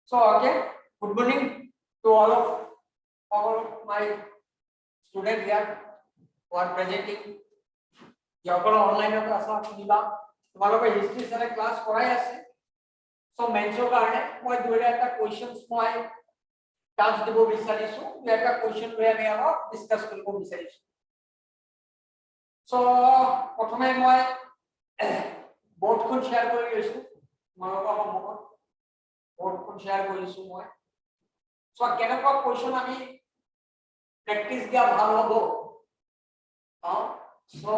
So again, good morning to all of my students here who are presenting. Jokolo online of asa kuniba. Tomorrow history sir class korai ase. So mention karne moi dure eta questions moi chance debo bisarisu. Eta question we আমি অলপ discuss কৰিব বিচাৰিছো. So প্ৰথমে মই বোৰ্ডখন share কৰি লৈছো তোমালোকৰ সন্মুখত বোৰ্ডখন শেয়াৰ কৰিছো মই সো কেনেকুৱা কোৱেশ্চন আমি প্ৰেক্টিস দিয়া ভাল হ'ব সো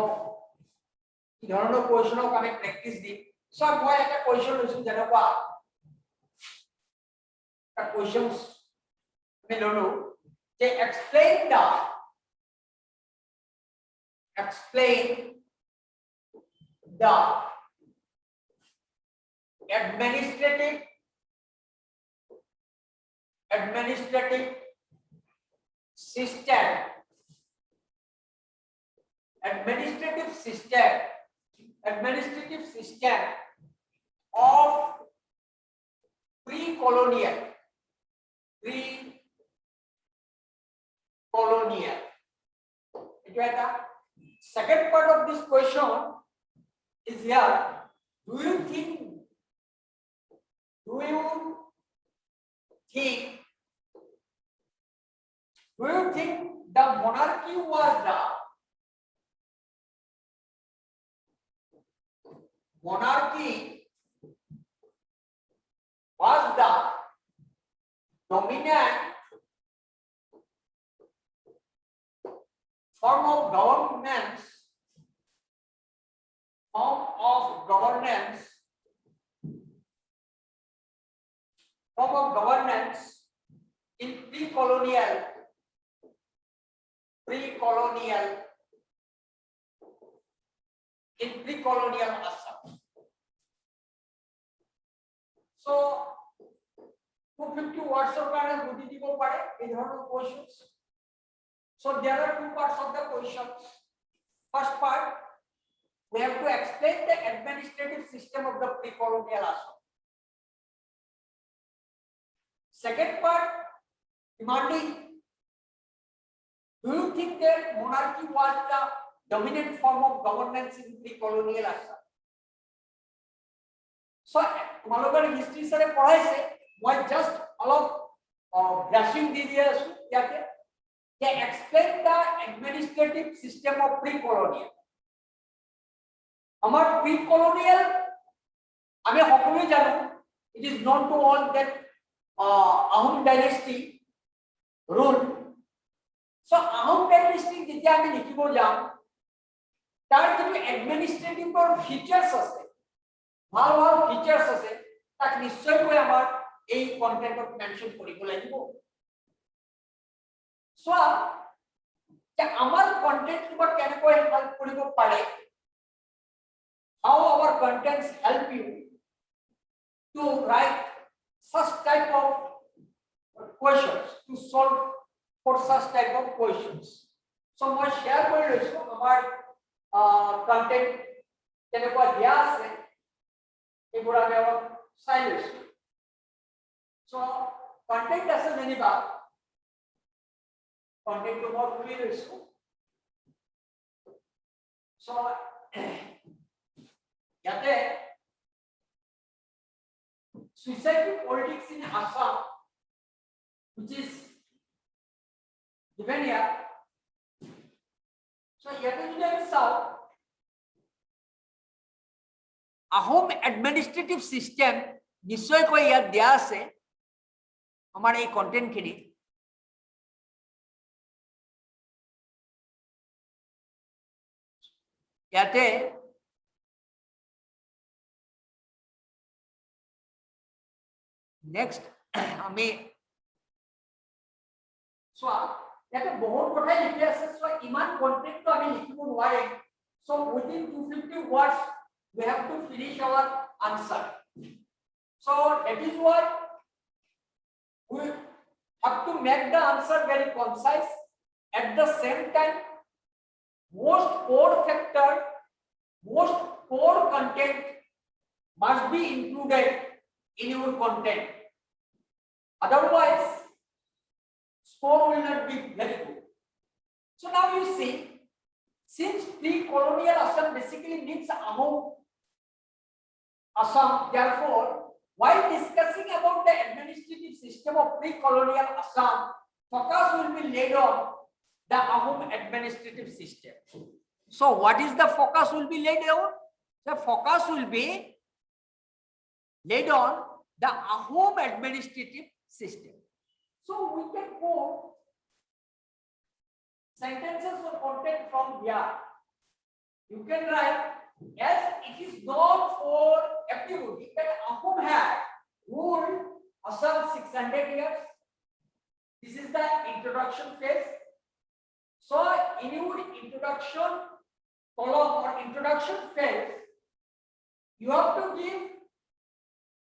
কি ধৰণৰ কোৱেশ্চনক আমি প্ৰেক্টিস দিম সো মই এটা কোৱেশ্চন লৈছো যেনেকুৱা এটা কোৱেশ্চনস আমি ললো যে explain the administrative system of pre-colonial second part of this question is here. Do you think the monarchy was the dominant form of governance in pre-colonial Assam. So 250 words of kind of questions. So there are two parts of the questions. First part, we have to explain the administrative system of the pre-colonial Assam. Second part, demanding, do you think that monarchy was the dominant form of governance in pre-colonial Assam? So, তোমালোকৰ history sare পঢ়াইছে মই just অলপ brushing দি দিয়া আছো ইয়াতে যে explain the administrative system of pre-colonial. আমাৰ pre-colonial আমি সকলোৱে জানো, it is known to all that Ahom dynasty rule. So Ahom dynasty যেতিয়া আমি লিখিব যাম তাৰ কিছু administrative features আছে, ভাল features আছে, তাক নিশ্চয়কৈ আমাৰ এই কন্টেন্টত মেনশন কৰিব লাগিব। So যে আমাৰ কন্টেন্ট কিবা কেনেকৈ হেল্প কৰিব পাৰে, how our contents help you to write such type of questions, to solve for such type of questions. So মই share কৰি লৈছো আমাৰ content কেনেকুৱা দিয়া আছে এইবোৰ আমি অলপ চাই লৈছো। So content আছে যেনিবা content টো মই খুলি লৈছো। So ইয়াতে suicide politics in Assam, which is given here. So here is the south Ahom administrative system নিশ্চয় কৈ ইয়াত দিয়া আছে আমাৰ এই কন্টেন্ট খিনি। ইয়াতে next আমি so ইয়াতে বহুত কথাই লিখি আছে, so ইমান কন্টেন্ট তো আমি লিখিব নোৱাৰিম। So within 250 words we have to finish our answer. So that is why we have to make the answer very concise. At the same time, most core content must be included in your content. Otherwise, score will not be very good. So now you see, since pre-colonial Assam basically means Ahom Assam, therefore, while discussing about the administrative system of pre-colonial Assam, focus will be laid on the Ahom administrative system. So what is the focus will be laid on? The focus will be laid on the Ahom administrative system. So we can quote sentences or content from here. You can write, as it is known for everybody that Ahom had ruled Assam 600 years. This is the introduction phase. So in your introduction column or introduction phase, you have to give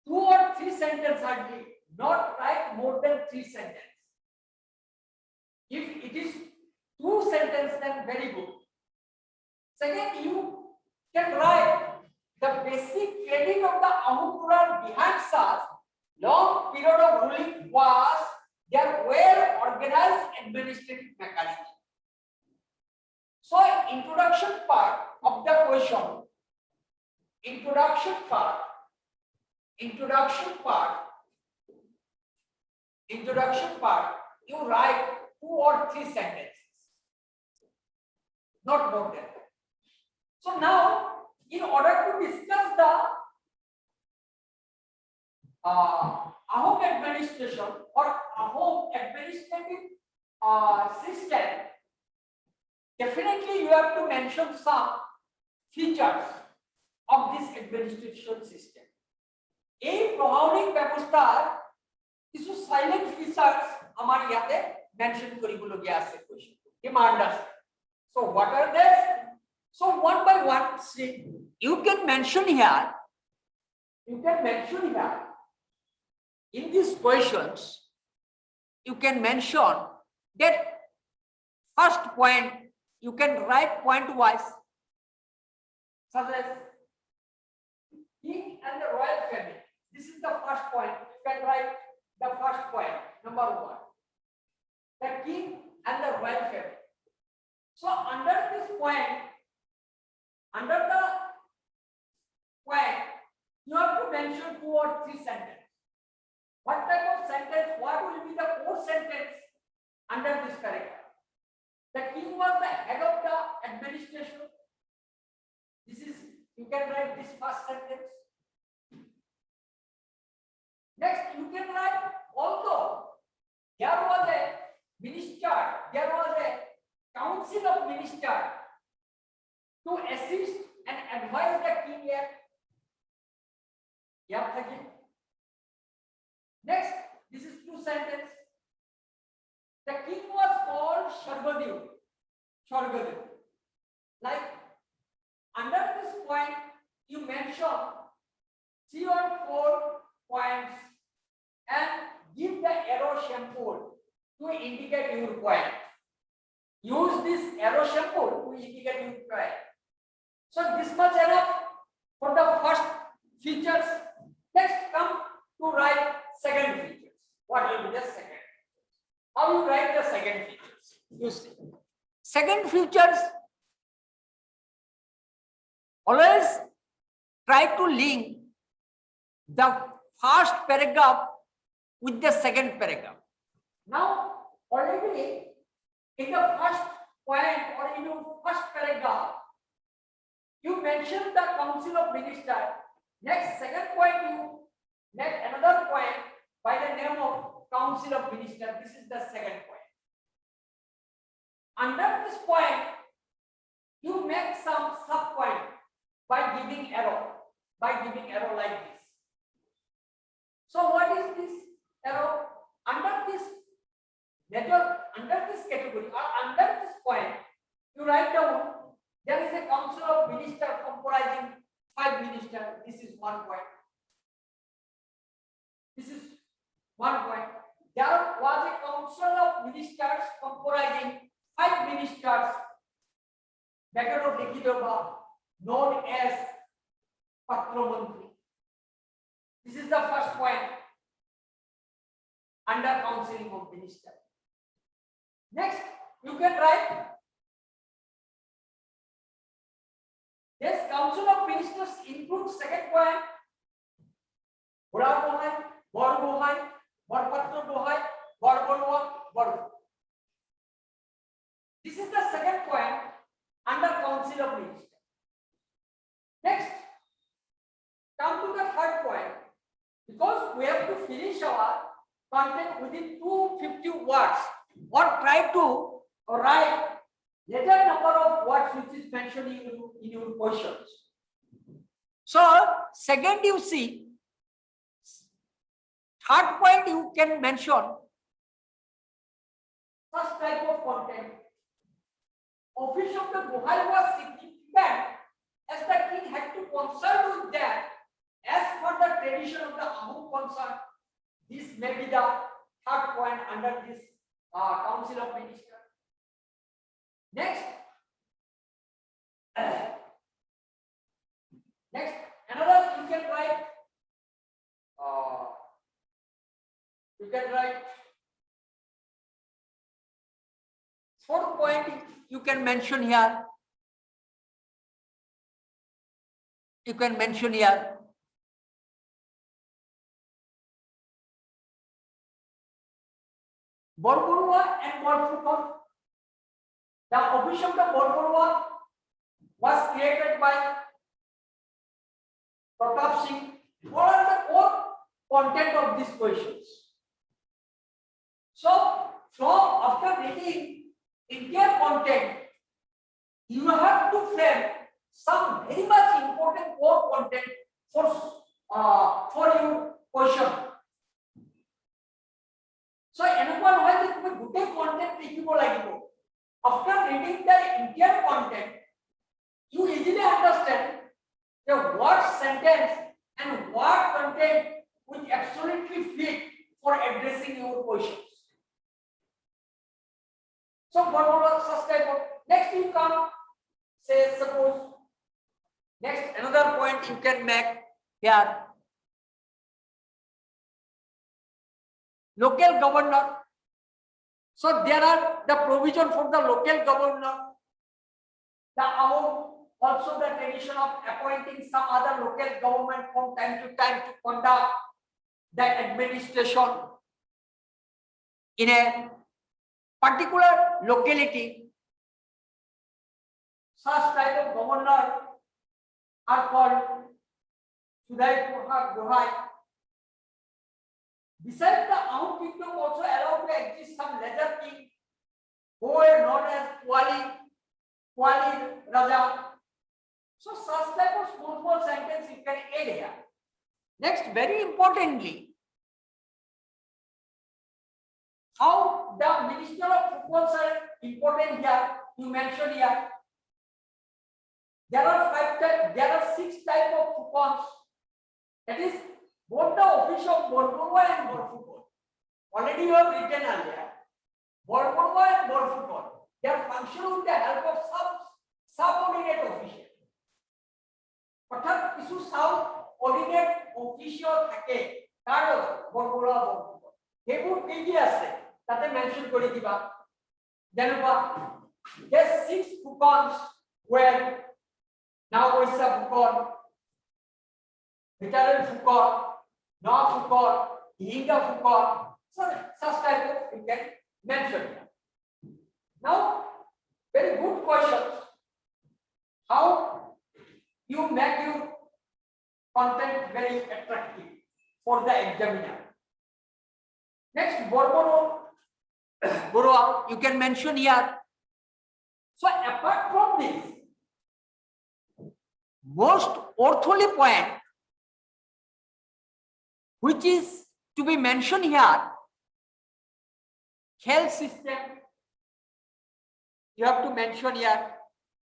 2 or 3 sentences only, not write more than 3 sentences. If it is 2 sentences, then very good. Second, you can write the basic training of the Ahom ruler behind such long period of ruling was their well-organized administrative mechanism. So, introduction part of the question, introduction part, you write 2 or 3 sentences, not more than that. So now, in order to discuss the Ahom administration or Ahom administrative system, definitely you have to mention some features of this administration system. A Prohauning Babustar is a silent features amar yate mention koribulo gya ase question. Demand us. So what are they? So one by one, see, you can mention here in these questions, you can mention that first point, you can write point wise, such as king and the royal family. This is the first point. You can write the first point, number 1. The king and the royal family. So under this point, you have to mention 2 or 3 sentences. What type of sentence? What will be the 4 sentence under this paragraph? The king was the head of the administration. This is, you can write this first sentence. Next, you can write, although there was a minister, there was a council of ministers to assist and advise the king here. Next, this is 2 sentences. The king was called Shargadev. Like under this point, you mention 3 or 4 points and give the arrow symbol to indicate your point. Use this arrow symbol to indicate your point. So this much enough for the first features. Next, come to write second features. What will be the second? How you write the second features? You see, second features, always try to link the first paragraph with the second paragraph. Now, already in the first point or in your first paragraph, you mentioned the council of ministers. Next, second point, you make another point by the name of council of ministers. This is the second point. Under this point, you make some sub point by giving arrow like this. So what is this arrow? Under this category or under this point, you write down there is a council of ministers comprising 5 ministers. This is 1 point. This is 1 point. There was a council of ministers comprising 5 ministers, known as Patramantri. This is the first point. under counseling of minister. Next, you can write this council of ministers includes second point Bura Bohai, Bor Bohai, Bor Patro Bohai, Bor Borwa, Bor. This is the second point under council of ministers. Next, come to the third point. Because we have to finish our content within 250 words or try to write lesser number of words which is mentioned in your questions. So, second you see, third point you can mention such type of content. Office of the Bohai was significant as the king had to consult with them as per the tradition of the Ahom concern. This may be the third point under this council of ministers. Next, another you can write. Fourth point you can mention here. You can mention here. Borborua and Borfukon. The office of the Borborua was created by Pratap Singh. What are the core content of these questions? So, after reading entire content, you have to frame some very much important core content for your question. So, এনেকুৱা নহয় যে তুমি গোটেই content লিখিব লাগিব. After reading the entire content, you easily understand the what sentence and what content will absolutely fit for addressing your questions. So, such type of next you come, say suppose next another point you can make here. Local governor. So there are the provision for the local governor. The also the tradition of appointing some other local government from time to time to conduct the administration in a particular locality. Such type of governor are called Sudai Gohai. Besides, the Ahom kingdom also allowed to exist some lesser king who were known as Kuali Raja. So such type of small sentence you can add here. Next, very importantly, how the minister of football are important here. You mentioned here. There are 6 types of coupons. That is both the office of Borborua and Borfukon. Already you have written earlier. Borborua and Borfukon. They are function with the help of subordinate official. অর্থাৎ কিছু subordinate official থাকে তার Borborua Borfukon. সেইবোৰ কি কি আছে তাতে mention কৰি দিবা। যেনেকুৱা there 6 coupons where now is a Fukon, Literal Fukon, No Fukon, Hinga Fukon. So such type of you can mention here. Now, very good questions. How you make your content very attractive for the examiner. Next, Borborua, you can mention here. So apart from this, most ortholi point which is to be mentioned here, health system, you have to mention here.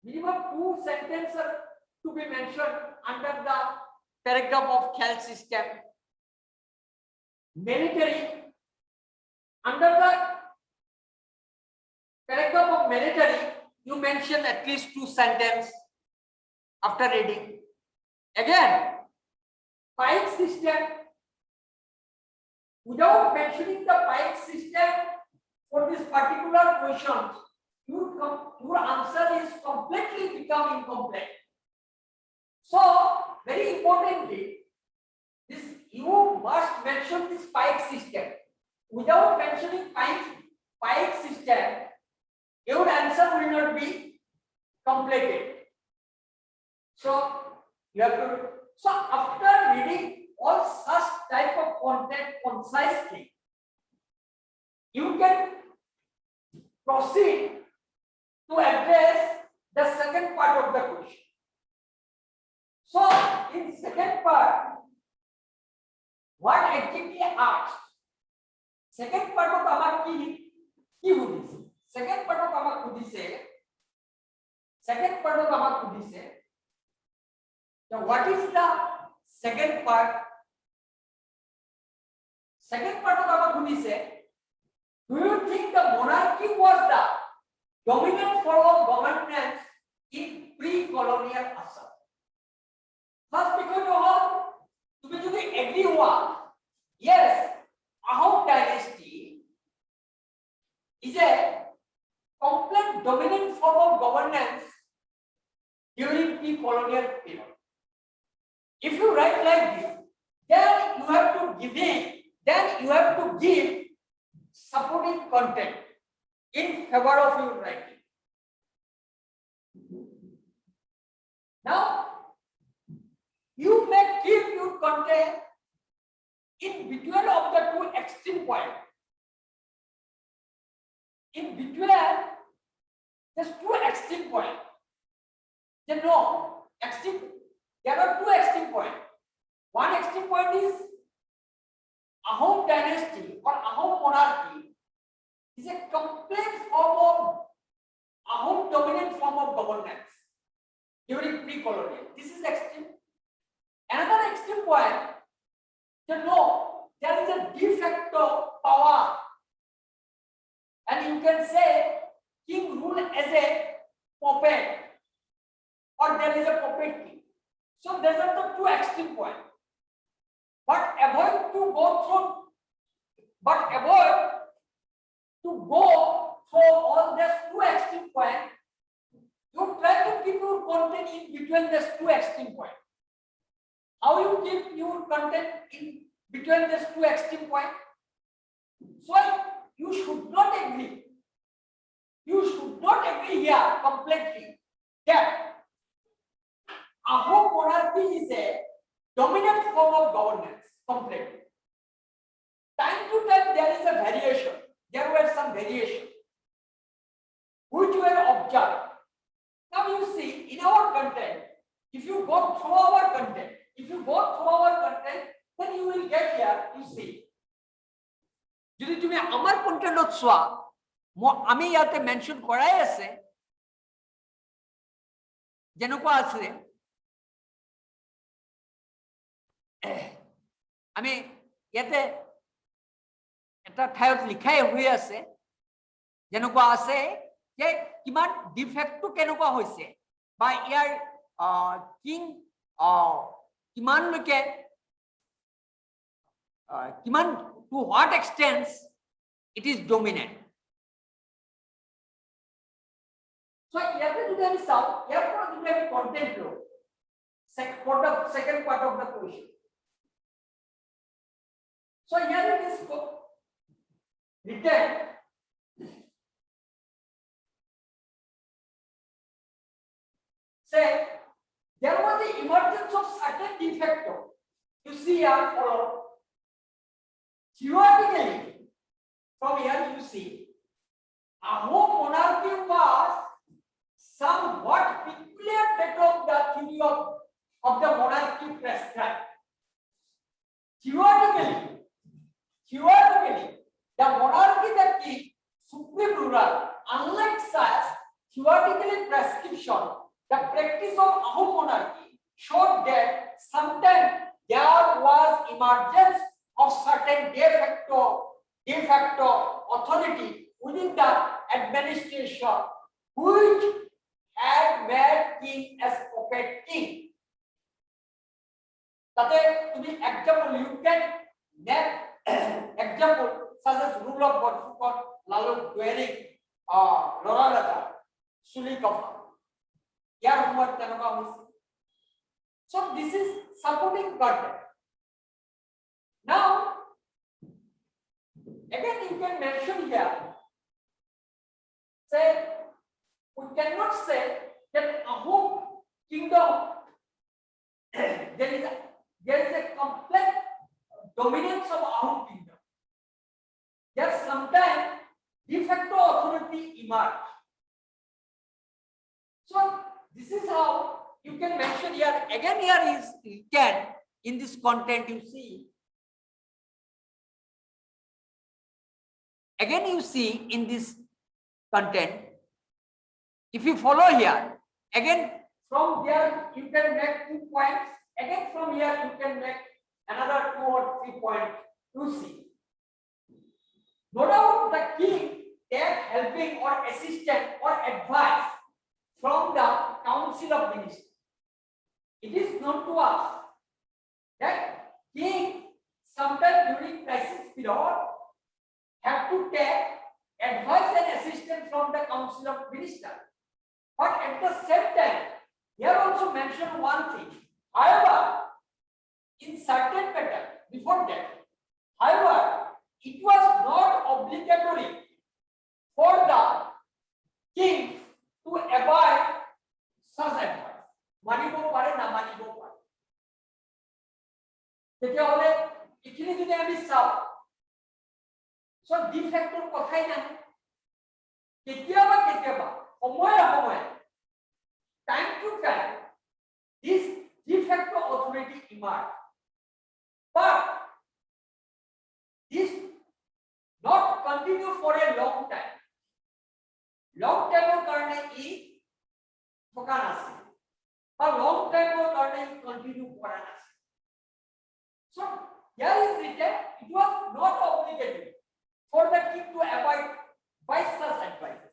Minimum 2 sentences to be mentioned under the paragraph of health system. Military, under the paragraph of military, you mention at least 2 sentences after reading. Again, file system, without mentioning the pike system for this particular question, your answer is completely become incomplete. So, very importantly, this you must mention this pike system. Without mentioning pike system, your answer will not be completed. So you have to. So after reading all such type of content concisely, you can proceed to address the second part of the question. So in second part, what exactly asked? Second part of our key hoodies. Second part of our hoodies say. Second part of our hoodies say. Now, what is the second part? Second part of our hoodies say. Do you think the monarchy was the dominant form of governance in pre-colonial Assam? First, because to be agree one, yes, Ahom dynasty is a complete dominant form of governance during pre-colonial period. If you write like this, then you have to give supporting content in favor of your writing. Now, you may keep your content in between of the two extreme points. In between, there's two extreme points. There are two extreme points. One extreme point is Ahom dynasty or Ahom monarchy is a complete form of Ahom dominant form of governance during pre-colonial. This is extreme. Another extreme point, there is a de facto power, and you can say king rule as a puppet, or there is a puppet king. So these are the two extreme points. But avoid to go through all these two extreme points. You try to keep your content in between these two extreme points. How you keep your content in between these two extreme points? So you should not agree. You should not agree here completely that Ahom monarchy is a dominant form of governance completely. Time to time there is a variation. There were some variation which were observed. Now you see in our content, if you go through our content, then you will get here, you see. যদি তুমি আমার কন্টেন্টত চোৱা আমি ইয়াতে mention কৰাই আছে যেনেকুৱা আছে আমি ইয়াতে এটা ঠাইত লিখাই হৈ আছে যেনেকুৱা আছে যে কিমান ডিফেক্টটো কেনেকুৱা হৈছে বা ইয়াৰ কিং কিমান লৈকে কিমান to what extent it is dominant. So here to do some here to do content flow second part of the question. So here it is written say there was the emergence of certain defecto. You see here follow. Theoretically, from here you see, Ahom monarchy was somewhat peculiar better of the theory of the monarchy prescribed. Theoretically, the monarchy that is supreme ruler, unlike such theoretically prescription, the practice of Ahom monarchy showed that sometimes there was emergence of certain de facto authority within the administration which had made king as puppet king. Tate to be example you can make example such as rule of Botfukot, Laluk dwelling, Loralata, Sulikapa. So this is supporting content. Now, again you can mention here, say, we cannot say that Ahom kingdom there is a complete dominance of Ahom kingdom. Yes, sometimes de facto authority emerge. So this is how you can mention here. Again, here is you can in this content you see. Again, you see in this content. If you follow here, again from there you can make 2 points. Again from here you can make another 2 or 3 points to see. No doubt the king take helping or assistance or advice from the council of ministers. It is known to us that king sometimes during crisis period have to take advice and assistance from the council of ministers. But at the same time, here also mention one thing. However, in certain matter, before that, however, it was not obligatory for the king to abide such advice. Manibo pare na manibo pare. তেতিয়া হলে এখানে যদি আমি চাও so D factor কথাই না কেতিয়াবা সময়ে time to time this de facto authority emerge, but this not continue for a long time karone ই থকান আছে বা long time karone ই continue করা আছে. So here is written it was not obligatory for the king to abide by such advice.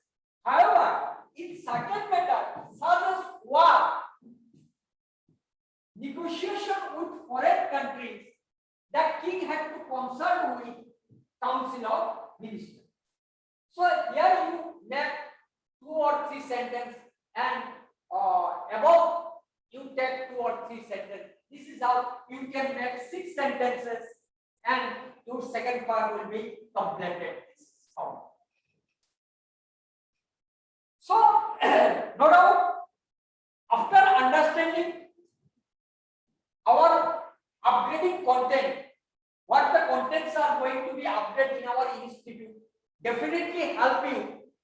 However, in certain matter such as war, negotiation with foreign countries, the king had to consult with council of ministers. So here you make 2 or 3 sentences and above you take 2 or 3 sentences. This is how you can make 6 sentences and your second part will be completed. This is how. So no doubt after understanding our upgrading content, what the contents are going to be updated in our institute definitely help you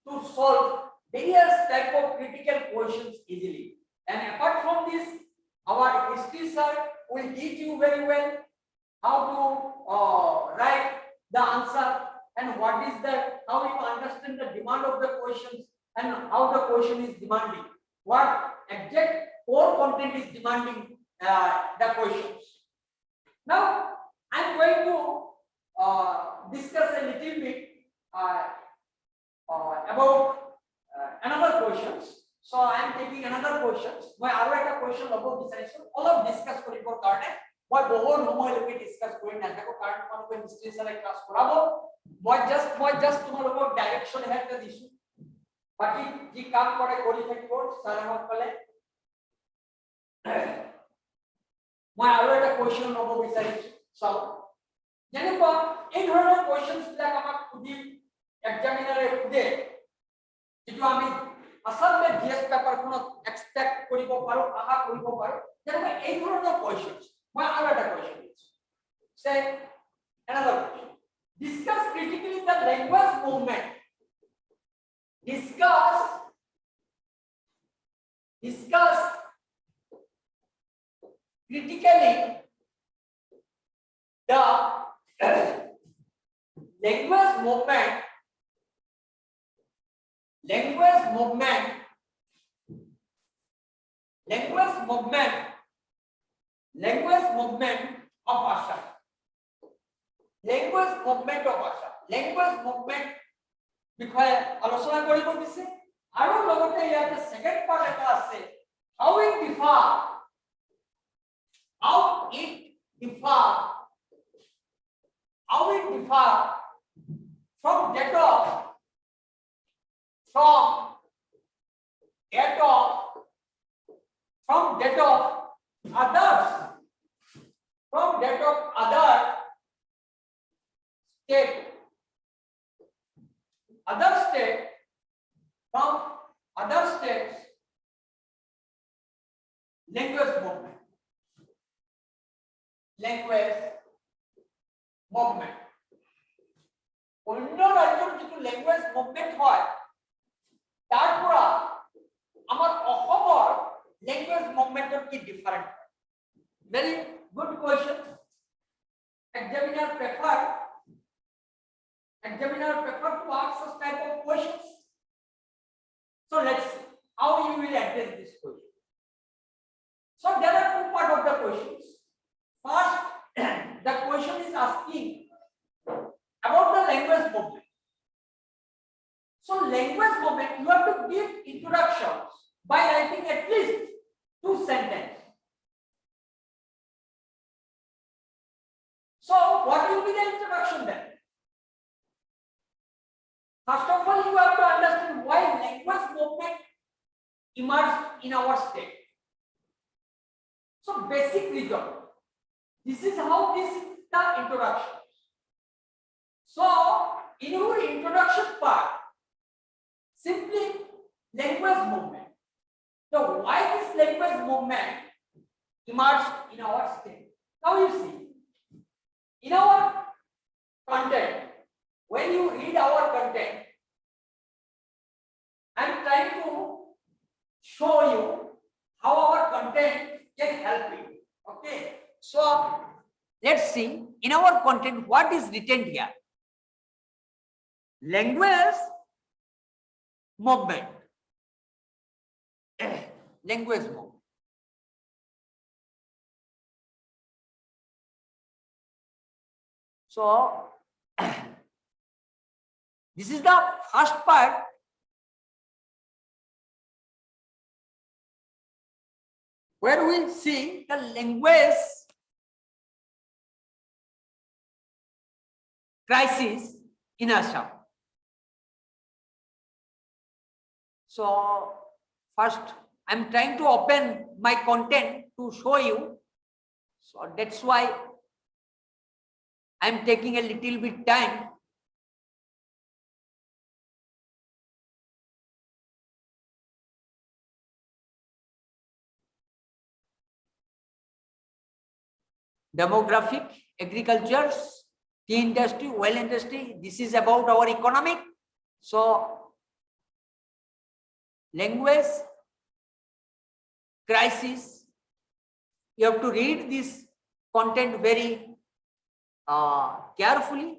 to solve various type of critical questions easily. And apart from this, our history sir will teach you very well how to write the answer and what is the how you understand the demand of the questions and how the question is demanding, what exact core content is demanding the questions. Now I am going to discuss a little bit about another questions. So I am taking another questions. My other question about this section all of discuss koribor karone moi bahut homoy loke discuss kori na thako karon kono history sare class korabo moi just তোমালোকক direction হেটা দিছো বাকি কি কাম করে করি থাকিব sir আমাক কলে মই আৰু এটা কোৱেশ্চন লব বিচাৰিছো চাও যেনেকুৱা এই ধৰণৰ কোৱেশ্চনছ বিলাক আমাক খুদি এক্সামিনাৰে খুদে যেটো আমি আসলে জিএস পেপার কোন এক্সপেক্ট কৰিব পাৰো আশা কৰিব পাৰো যেনেকুৱা এই ধৰণৰ কোৱেশ্চনছ মই আৰু এটা কোৱেশ্চন দিছো সে another question discuss critically the language movement discuss critically the language movement of Asha. Language movement বিষয়ে আলোচনা কৰিব দিছে আৰু লগতে ইয়াতে সেকেন্ড পাৰ্ট এটা আছে how it differ how it differ from that of others state from other states language movement অন্য রাজ্যৰ যিটো ল্যাঙ্গুৱেজ মুভমেন্ট হয় তাৰ পৰা আমাৰ অসমৰ ল্যাঙ্গুৱেজ মুভমেন্টৰ কি different very good question examiner prefer to ask such type of questions so let's see how you will address this question so there are two part of the questions first the question is asking about the language movement. So language movement, you have to give introductions by writing at least 2 sentences. So what will be the introduction then? First of all, you have to understand why language movement emerged in our state. So basic reason. This is how this is the introduction. So, in your introduction part, simply language movement. So, why this language movement emerged in our state? Now you see, in our content, when you read our content, I am trying to show you how our content can help you. Okay, so let's see in our content what is written here. Language movement. Language movement. So, this is the first part. Where we see the language crisis in Assam. So first I'm trying to open my content to show you. So that's why I'm taking a little bit time. Demographic, agriculture, tea industry, oil industry. This is about our economic. So language crisis, you have to read this content very carefully.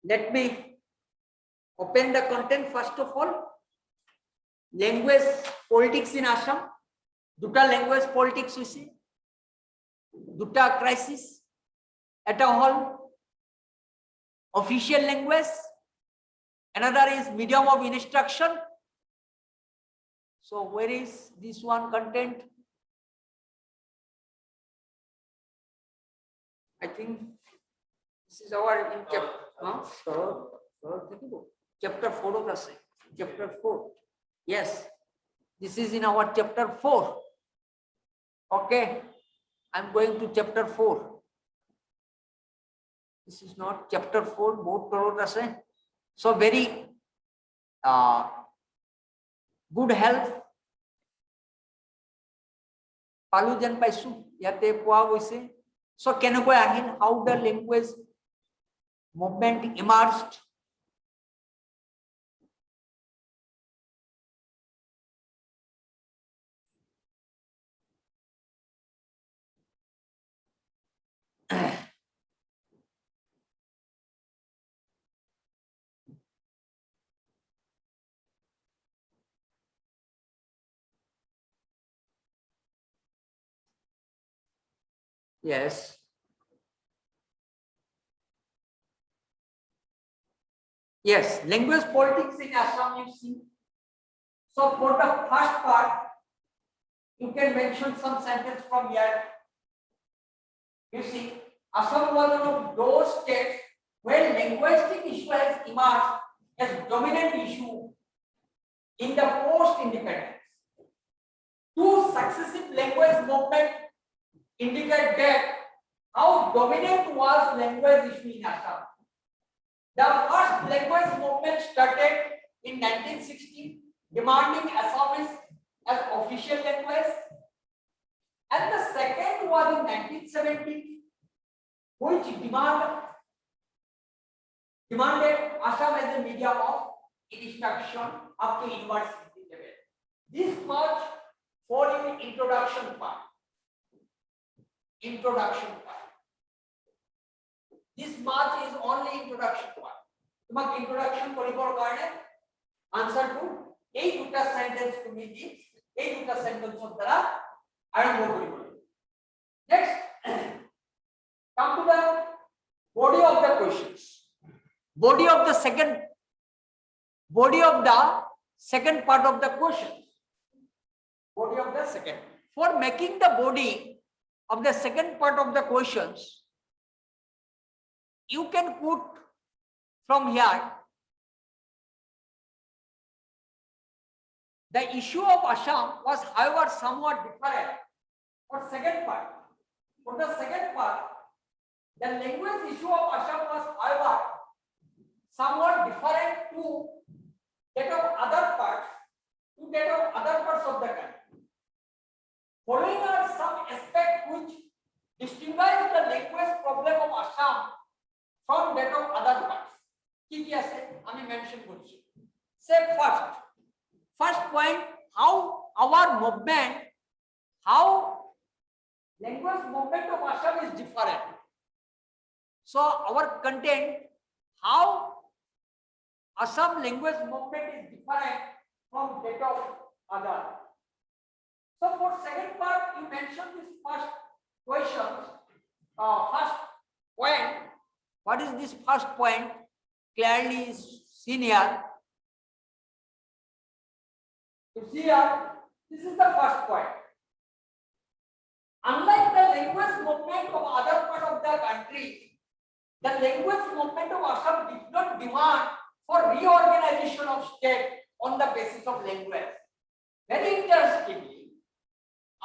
Let me open the content first of all. Language politics in Assam. Duta language politics we see. Duta crisis. At a whole, official language, another is medium of instruction. So where is this one content? I think this is our in chapter 4 of the same. Chapter 4. Yes, this is in our chapter 4. Okay, I'm going to chapter 4. This is not chapter 4, both told us. So very good health. Palujan paisu yate poa hoise. So kenokoi ahil how the language movement emerged. Yes. Yes, language politics in Assam you see. So for the first part, You can mention some sentence from here. You see, Assam was one of those states where linguistic issue has emerged as dominant issue in the post-independence. Two successive language movements indicate that how dominant was language issue in Assam. The first language movement started in 1960, demanding Assamese as official language, and the second was in 1970, which demanded Assam as a medium of instruction up to university level. This much for in introduction part. This much is only introduction part. তোমাক introduction কৰিবৰ কাৰণে answer to এই দুটা sentence তুমি দি এই দুটা sentence দ্বাৰা আৰম্ভ কৰিব। Next, come to the body of the questions. Body of the second part of the question. Body of the second. For making the body of the second part of the questions, you can put from here the issue of Assam was, however, somewhat different. For second part, the language issue of Assam was, however, somewhat different to that of other parts of the country. Following are some aspects which distinguish the language problem of Assam from that of other parts. কি কি আছে আমি mention করছি। Say first point, how language movement of Assam is different. So our content, how Assam language movement is different from that of other. So for second part, you mentioned this first questions, first point. What is this first point? Clearly is seen here. You see here, this is the first point. Unlike the language movement of other parts of the country, the language movement of Assam did not demand for reorganization of state on the basis of language. Very interestingly,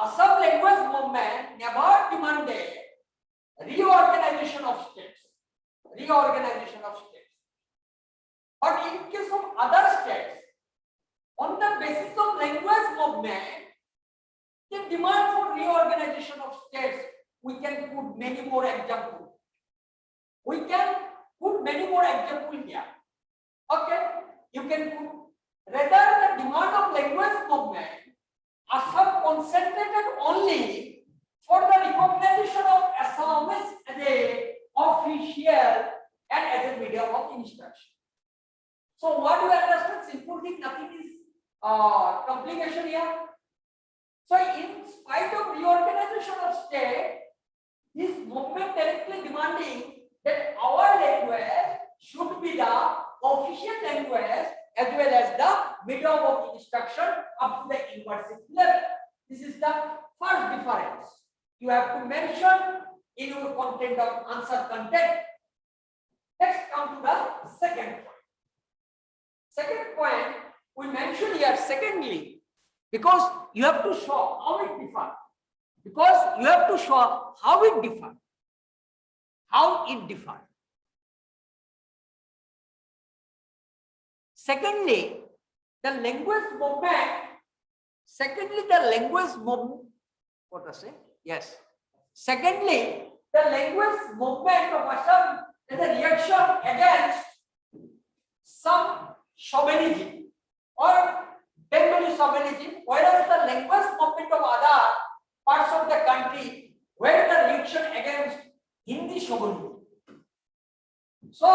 Assam language movement never demanded reorganization of states. But in case of other states, on the basis of language movement, the demand for reorganization of states, we can put many more examples. Here. Okay, you can put rather the demand of language movement, Assam concentrated only for the recognition of Assamese as a official and as a medium of instruction. So what do you understand? Simple thing, nothing is complication here. So in spite of reorganization of state, this movement directly demanding that our language should be the official language as well as the medium of instruction up to the university level. This is the first difference you have to mention in your content of answer content. Next, come to the second point. Second point we mention here secondly, because you have to show how it differs. Secondly, the language movement. What I say? Yes. Secondly, the language movement of Assam is a reaction against some chauvinism or Bengali chauvinism, whereas the language movement of other parts of the country were the reaction against Hindi chauvinism. So,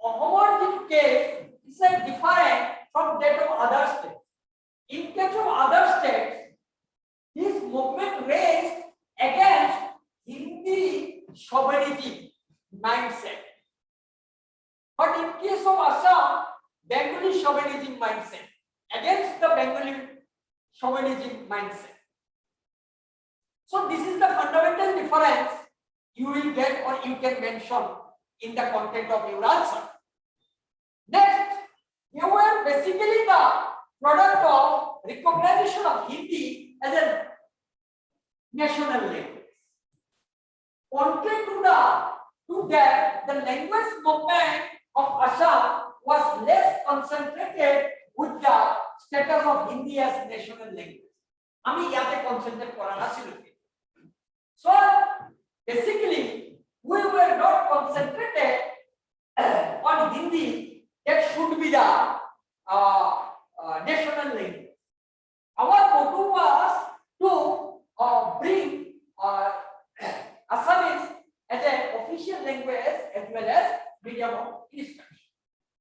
Ohomor's case is different from that of other states. In case of other states, this movement raised against Hindi chauvinism mindset. But in case of Assam, Bengali chauvinism mindset, against the Bengali chauvinism mindset. So this is the fundamental difference you will get or you can mention in the content of your answer. Next, you were basically the product of recognition of Hindi as a national language. Contrary to that, the language movement of Assam was less concentrated with the status of Hindi as national language. আমি ইয়াতে concentrate করা নাছিল। So basically we were not concentrated on Hindi that should be the national language. Our motto was to bring Assamese as an official language as well as medium of instruction.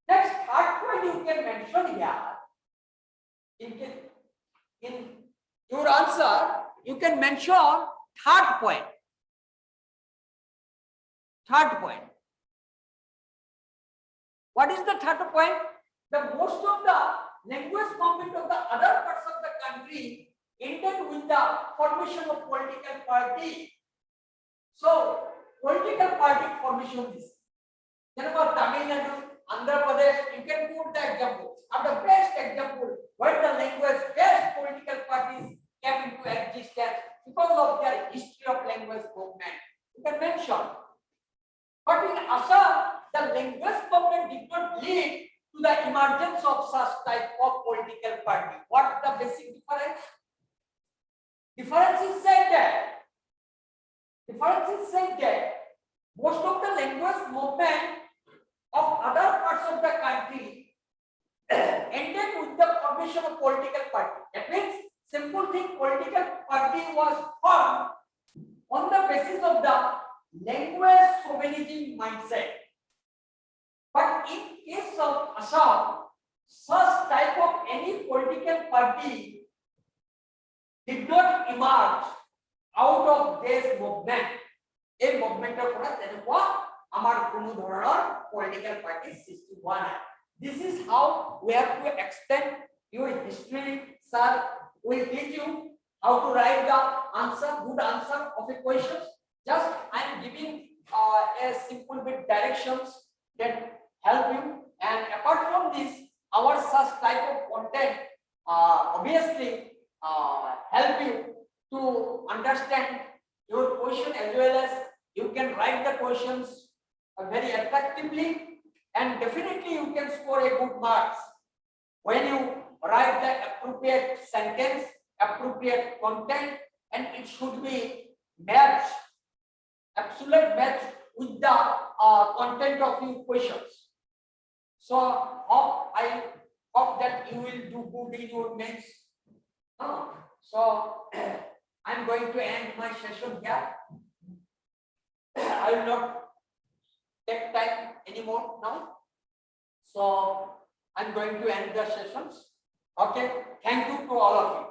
Next, third point you can mention here. In your answer, you can mention third point. Third point. What is the third point? The most of the language movement of the other parts of the country ended with the formation of political party. So, political party formation is. Then about Tamil Nadu, Andhra Pradesh, you can put the example. Of the best example where the language best political parties came into existence because of their history of language movement. You can mention. But in Assam, the language movement did not lead to the emergence of such type of political party. What the basic difference? Difference is said that most of the language movement of other parts of the country ended with the formation of political party. That means simple thing, political party was formed on the basis of the language chauvinism mindset. But in case of Assam, such type of any political party did not emerge out of this movement. A movement of amar kono dhoroner political party system one. This is how we have to extend your history. Sir will teach you how to write the answer, good answer of a question. Just I am giving a simple bit directions that help you. And apart from this, our such type of content obviously help you to understand your question as well as you can write the questions very attractively, and definitely you can score a good marks when you write the appropriate sentence, appropriate content, and it should be matched, absolute match with the content of your questions. So I hope that you will do good in your mains. So I'm going to end my session here. I will not take time anymore now. So I'm going to end the sessions. Okay. Thank you to all of you.